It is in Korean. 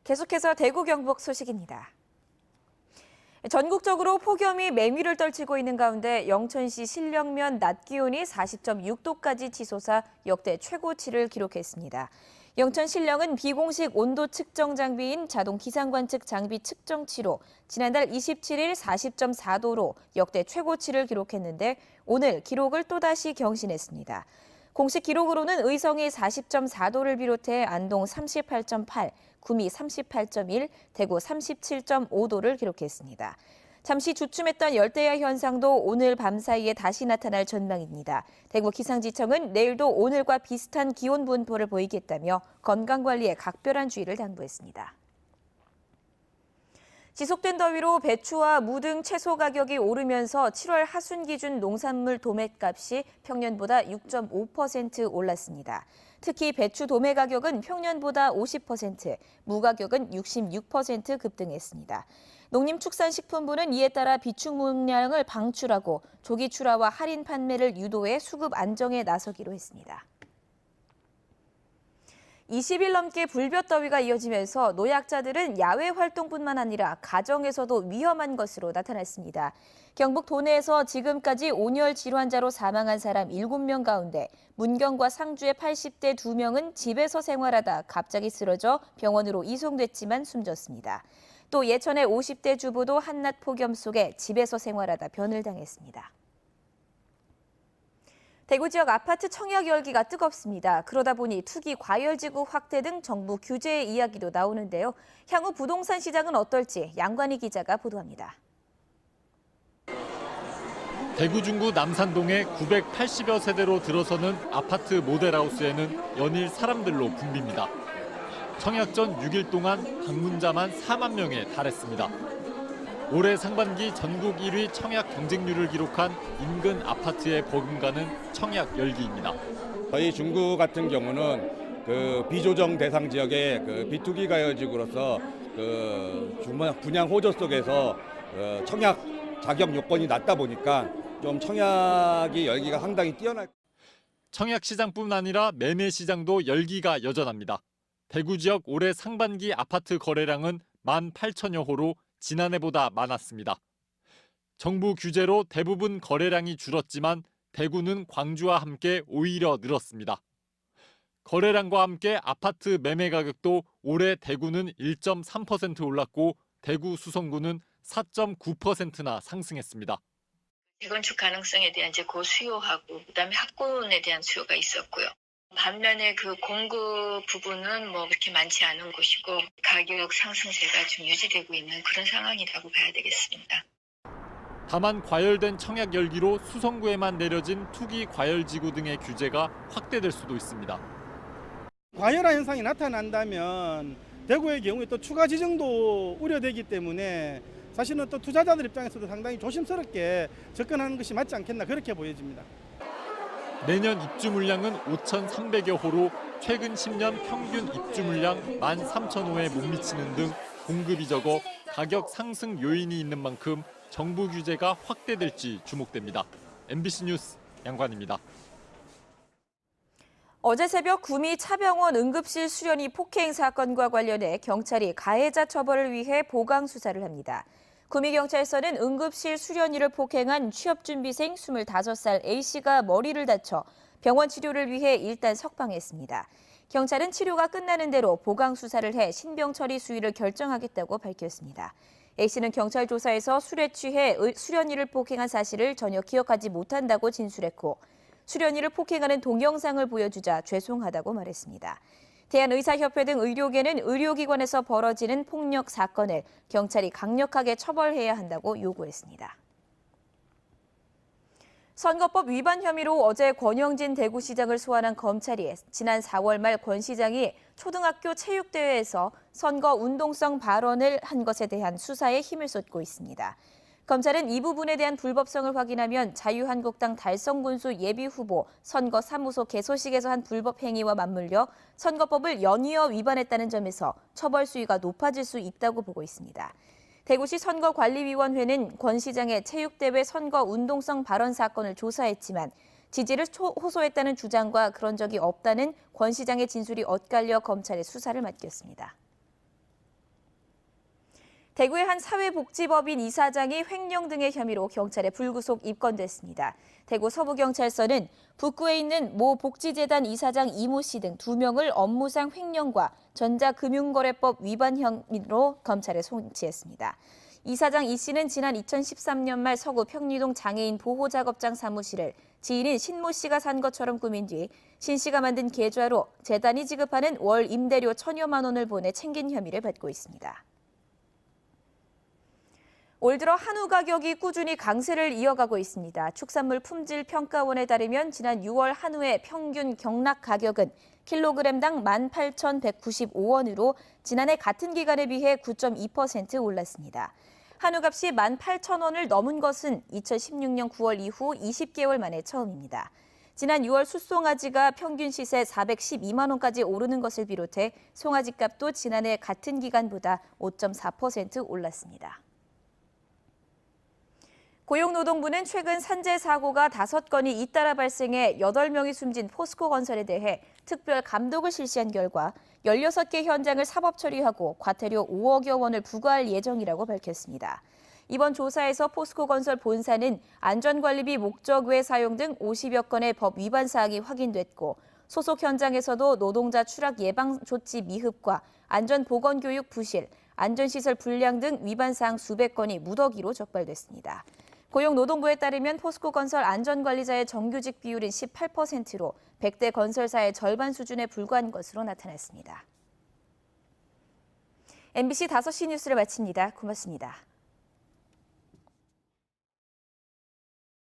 계속해서 대구 경북 소식입니다. 전국적으로 폭염이 맹위를 떨치고 있는 가운데 영천시 신령면 낮 기온이 40.6도까지 치솟아 역대 최고치를 기록했습니다. 영천 신령은 비공식 온도 측정 장비인 자동 기상 관측 장비 측정치로 지난달 27일 40.4도로 역대 최고치를 기록했는데 오늘 기록을 또다시 경신했습니다. 공식 기록으로는 의성이 40.4도를 비롯해 안동 38.8, 구미 38.1, 대구 37.5도를 기록했습니다. 잠시 주춤했던 열대야 현상도 오늘 밤 사이에 다시 나타날 전망입니다. 대구 기상지청은 내일도 오늘과 비슷한 기온 분포를 보이겠다며 건강관리에 각별한 주의를 당부했습니다. 지속된 더위로 배추와 무 등 채소 가격이 오르면서 7월 하순 기준 농산물 도매값이 평년보다 6.5% 올랐습니다. 특히 배추 도매 가격은 평년보다 50%, 무 가격은 66% 급등했습니다. 농림축산식품부는 이에 따라 비축 물량을 방출하고 조기 출하와 할인 판매를 유도해 수급 안정에 나서기로 했습니다. 20일 넘게 불볕더위가 이어지면서 노약자들은 야외 활동뿐만 아니라 가정에서도 위험한 것으로 나타났습니다. 경북 도내에서 지금까지 온열 질환자로 사망한 사람 7명 가운데 문경과 상주의 80대 2명은 집에서 생활하다 갑자기 쓰러져 병원으로 이송됐지만 숨졌습니다. 또 예천의 50대 주부도 한낮 폭염 속에 집에서 생활하다 변을 당했습니다. 대구 지역 아파트 청약 열기가 뜨겁습니다. 그러다 보니 투기 과열지구 확대 등 정부 규제의 이야기도 나오는데요. 향후 부동산 시장은 어떨지 양관희 기자가 보도합니다. 대구 중구 남산동의 980여 세대로 들어서는 아파트 모델하우스에는 연일 사람들로 붐빕니다. 청약 전 6일 동안 방문자만 4만 명에 달했습니다. 올해 상반기 전국 1위 청약 경쟁률을 기록한 인근 아파트의 버금가는 청약 열기입니다. 저희 중구 같은 경우는 비조정 대상 지역의 비투기 가열지구로서 분양 호조 속에서 청약 자격 요건이 낮다 보니까 좀 청약이 열기가 상당히 뛰어날. 청약 시장뿐 아니라 매매 시장도 열기가 여전합니다. 대구 지역 올해 상반기 아파트 거래량은 18,000여 호로 지난해보다 많았습니다. 정부 규제로 대부분 거래량이 줄었지만 대구는 광주와 함께 오히려 늘었습니다. 거래량과 함께 아파트 매매 가격도 올해 대구는 1.3% 올랐고 대구 수성구는 4.9%나 상승했습니다. 재건축 가능성에 대한 이제 고수요하고 그다음에 학군에 대한 수요가 있었고요. 반면에 공급 부분은 그렇게 많지 않은 곳이고 가격 상승세가 좀 유지되고 있는 그런 상황이라고 봐야 되겠습니다. 다만 과열된 청약 열기로 수성구에만 내려진 투기 과열지구 등의 규제가 확대될 수도 있습니다. 과열화 현상이 나타난다면 대구의 경우에 또 추가 지정도 우려되기 때문에 사실은 또 투자자들 입장에서도 상당히 조심스럽게 접근하는 것이 맞지 않겠나 그렇게 보여집니다. 내년 입주 물량은 5,300여 호로 최근 10년 평균 입주 물량 13,000호에 못 미치는 등 공급이 적어 가격 상승 요인이 있는 만큼 정부 규제가 확대될지 주목됩니다. MBC 뉴스 양관입니다. 어제 새벽 구미 차병원 응급실 수련이 폭행 사건과 관련해 경찰이 가해자 처벌을 위해 보강 수사를 합니다. 구미경찰서는 응급실 수련이를 폭행한 취업준비생 25살 A씨가 머리를 다쳐 병원 치료를 위해 일단 석방했습니다. 경찰은 치료가 끝나는 대로 보강 수사를 해 신병 처리 수위를 결정하겠다고 밝혔습니다. A씨는 경찰 조사에서 술에 취해 수련이를 폭행한 사실을 전혀 기억하지 못한다고 진술했고 수련이를 폭행하는 동영상을 보여주자 죄송하다고 말했습니다. 대한의사협회 등 의료계는 의료기관에서 벌어지는 폭력 사건을 경찰이 강력하게 처벌해야 한다고 요구했습니다. 선거법 위반 혐의로 어제 권영진 대구시장을 소환한 검찰이 지난 4월 말 권 시장이 초등학교 체육대회에서 선거 운동성 발언을 한 것에 대한 수사에 힘을 쏟고 있습니다. 검찰은 이 부분에 대한 불법성을 확인하면 자유한국당 달성군수 예비후보 선거사무소 개소식에서 한 불법 행위와 맞물려 선거법을 연이어 위반했다는 점에서 처벌 수위가 높아질 수 있다고 보고 있습니다. 대구시 선거관리위원회는 권 시장의 체육대회 선거 운동성 발언 사건을 조사했지만 지지를 호소했다는 주장과 그런 적이 없다는 권 시장의 진술이 엇갈려 검찰에 수사를 맡겼습니다. 대구의 한 사회복지법인 이사장이 횡령 등의 혐의로 경찰에 불구속 입건됐습니다. 대구 서부경찰서는 북구에 있는 모 복지재단 이사장 이모 씨 등 2명을 업무상 횡령과 전자금융거래법 위반 혐의로 검찰에 송치했습니다. 이사장 이 씨는 지난 2013년 말 서구 평리동 장애인 보호작업장 사무실을 지인인 신모 씨가 산 것처럼 꾸민 뒤 신 씨가 만든 계좌로 재단이 지급하는 월 임대료 1,000여만 원을 보내 챙긴 혐의를 받고 있습니다. 올 들어 한우 가격이 꾸준히 강세를 이어가고 있습니다. 축산물 품질평가원에 따르면 지난 6월 한우의 평균 경락 가격은 킬로그램당 18,195원으로 지난해 같은 기간에 비해 9.2% 올랐습니다. 한우값이 18,000원을 넘은 것은 2016년 9월 이후 20개월 만에 처음입니다. 지난 6월 숫송아지가 평균 시세 412만 원까지 오르는 것을 비롯해 송아지 값도 지난해 같은 기간보다 5.4% 올랐습니다. 고용노동부는 최근 산재 사고가 5건이 잇따라 발생해 8명이 숨진 포스코건설에 대해 특별 감독을 실시한 결과 16개 현장을 사법 처리하고 과태료 5억여 원을 부과할 예정이라고 밝혔습니다. 이번 조사에서 포스코건설 본사는 안전관리비 목적 외 사용 등 50여 건의 법 위반 사항이 확인됐고 소속 현장에서도 노동자 추락 예방 조치 미흡과 안전보건교육 부실, 안전시설 불량 등 위반 사항 수백 건이 무더기로 적발됐습니다. 고용노동부에 따르면 포스코건설 안전관리자의 정규직 비율은 18%로 100대 건설사의 절반 수준에 불과한 것으로 나타났습니다. MBC 5시 뉴스를 마칩니다. 고맙습니다.